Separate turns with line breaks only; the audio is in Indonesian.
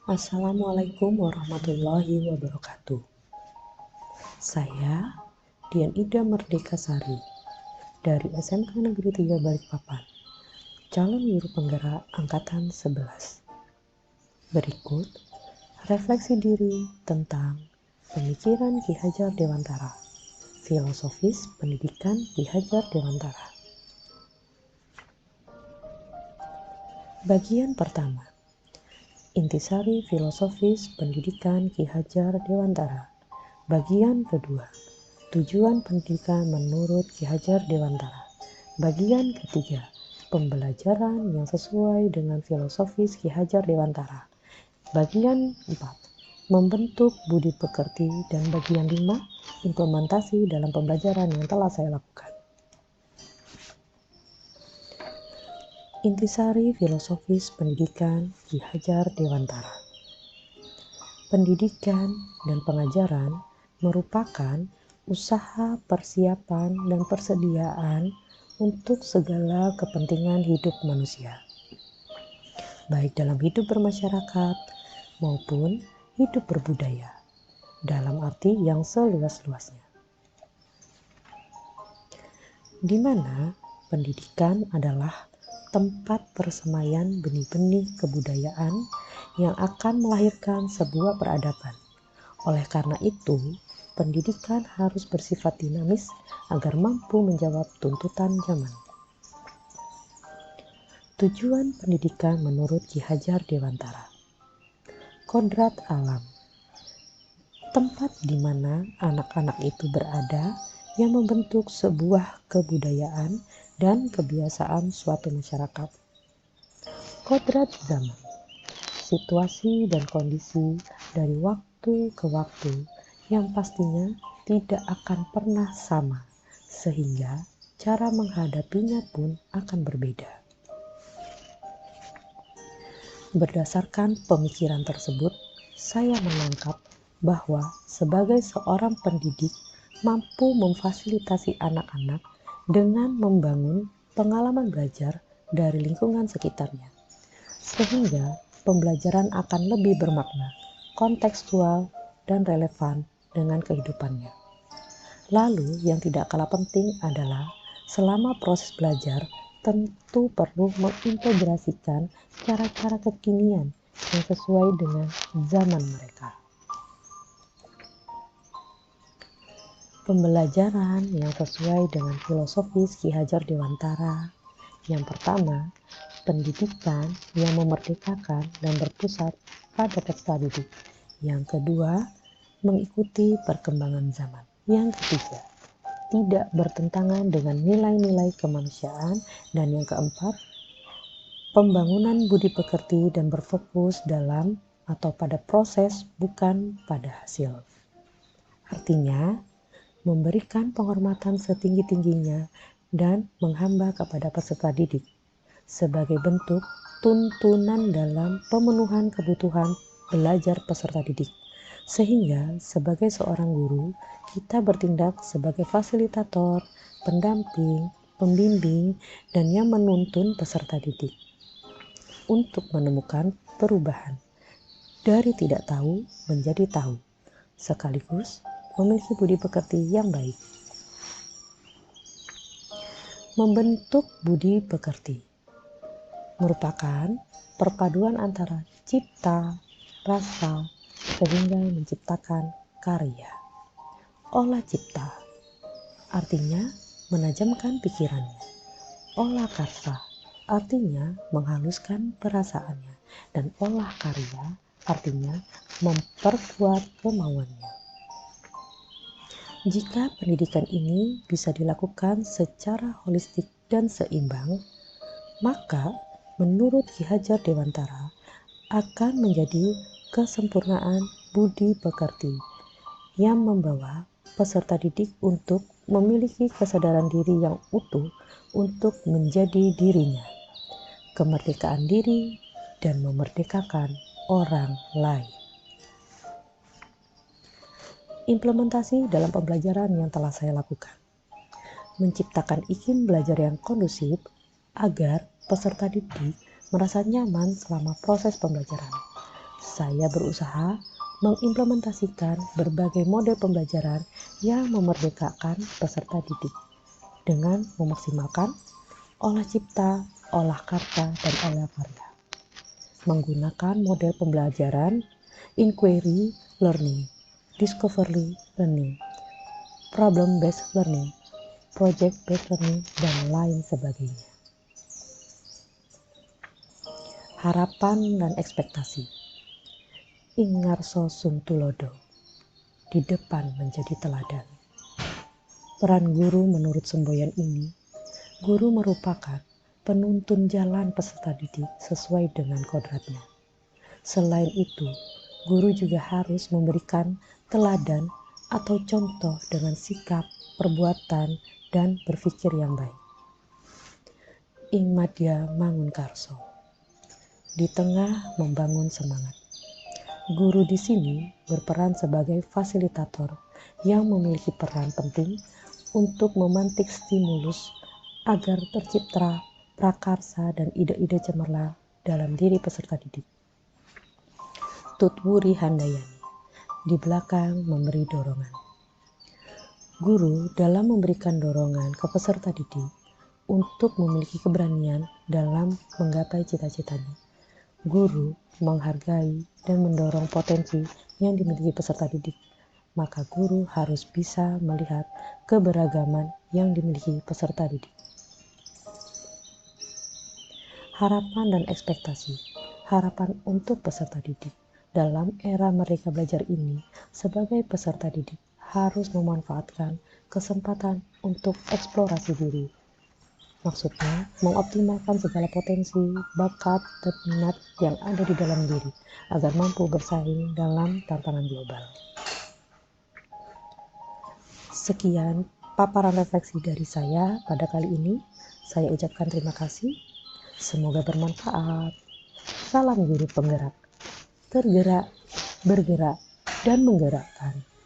Assalamualaikum warahmatullahi wabarakatuh. Saya Dian Ida Merdeka Sari dari SMK Negeri 3 Balikpapan, calon guru penggerak angkatan 11. Berikut refleksi diri tentang pemikiran Ki Hajar Dewantara, filosofis pendidikan Ki Hajar Dewantara. Bagian pertama, intisari filosofis pendidikan Ki Hajar Dewantara. Bagian kedua, tujuan pendidikan menurut Ki Hajar Dewantara. Bagian ketiga, pembelajaran yang sesuai dengan filosofis Ki Hajar Dewantara. Bagian 4, membentuk budi pekerti. Dan bagian 5, implementasi dalam pembelajaran yang telah saya lakukan. Intisari filosofis pendidikan Ki Hajar Dewantara. Pendidikan dan pengajaran merupakan usaha persiapan dan persediaan untuk segala kepentingan hidup manusia, baik dalam hidup bermasyarakat maupun hidup berbudaya, dalam arti yang seluas-luasnya, di mana pendidikan adalah tempat persemaian benih-benih kebudayaan yang akan melahirkan sebuah peradaban. Oleh karena itu, pendidikan harus bersifat dinamis agar mampu menjawab tuntutan zaman. Tujuan pendidikan menurut Ki Hajar Dewantara. Kodrat alam, tempat di mana anak-anak itu berada yang membentuk sebuah kebudayaan dan kebiasaan suatu masyarakat. Kodrat zaman, situasi dan kondisi dari waktu ke waktu yang pastinya tidak akan pernah sama, sehingga cara menghadapinya pun akan berbeda. Berdasarkan pemikiran tersebut, saya menangkap bahwa sebagai seorang pendidik mampu memfasilitasi anak-anak dengan membangun pengalaman belajar dari lingkungan sekitarnya, sehingga pembelajaran akan lebih bermakna, kontekstual, dan relevan dengan kehidupannya. Lalu yang tidak kalah penting adalah selama proses belajar tentu perlu mengintegrasikan cara-cara kekinian yang sesuai dengan zaman mereka. Pembelajaran yang sesuai dengan filosofis Ki Hajar Dewantara. Yang pertama, pendidikan yang memerdekakan dan berpusat pada peserta didik. Yang kedua, mengikuti perkembangan zaman. Yang ketiga, tidak bertentangan dengan nilai-nilai kemanusiaan. Dan yang keempat, pembangunan budi pekerti dan berfokus dalam atau pada proses bukan pada hasil. Artinya, memberikan penghormatan setinggi-tingginya dan menghamba kepada peserta didik sebagai bentuk tuntunan dalam pemenuhan kebutuhan belajar peserta didik. Sehingga sebagai seorang guru, kita bertindak sebagai fasilitator, pendamping, pembimbing, dan yang menuntun peserta didik untuk menemukan perubahan dari tidak tahu menjadi tahu, sekaligus memiliki budi pekerti yang baik. Membentuk budi pekerti merupakan perpaduan antara cipta, rasa, sehingga menciptakan karya. Olah cipta artinya menajamkan pikirannya. Olah karsa artinya menghaluskan perasaannya. Dan olah karya artinya memperkuat kemauannya. Jika pendidikan ini bisa dilakukan secara holistik dan seimbang, maka menurut Ki Hajar Dewantara akan menjadi kesempurnaan budi pekerti yang membawa peserta didik untuk memiliki kesadaran diri yang utuh untuk menjadi dirinya, kemerdekaan diri, dan memerdekakan orang lain. Implementasi dalam pembelajaran yang telah saya lakukan. Menciptakan iklim belajar yang kondusif agar peserta didik merasa nyaman selama proses pembelajaran. Saya berusaha mengimplementasikan berbagai model pembelajaran yang memerdekakan peserta didik dengan memaksimalkan olah cipta, olah kata, dan olah karya. Menggunakan model pembelajaran inquiry learning, discovery learning, problem-based learning, project-based learning, dan lain sebagainya. Harapan dan ekspektasi. Ingarso sung tulodo, di depan menjadi teladan. Peran guru menurut semboyan ini, guru merupakan penuntun jalan peserta didik sesuai dengan kodratnya. Selain itu, guru juga harus memberikan teladan atau contoh dengan sikap, perbuatan, dan berpikir yang baik. Ing Madya Mangunkarso, di tengah membangun semangat. Guru di sini berperan sebagai fasilitator yang memiliki peran penting untuk memantik stimulus agar tercipta prakarsa dan ide-ide cemerlang dalam diri peserta didik. Tutwuri Handayani, di belakang memberi dorongan. Guru dalam memberikan dorongan ke peserta didik untuk memiliki keberanian dalam menggapai cita-citanya. Guru menghargai dan mendorong potensi yang dimiliki peserta didik, maka guru harus bisa melihat keberagaman yang dimiliki peserta didik. Harapan dan ekspektasi. Harapan untuk peserta didik dalam era Merdeka Belajar ini sebagai peserta didik harus memanfaatkan kesempatan untuk eksplorasi diri. Maksudnya, mengoptimalkan segala potensi, bakat, dan minat yang ada di dalam diri agar mampu bersaing dalam tantangan global. Sekian paparan refleksi dari saya pada kali ini. Saya ucapkan terima kasih. Semoga bermanfaat. Salam guru penggerak. Tergerak, bergerak, dan menggerakkan.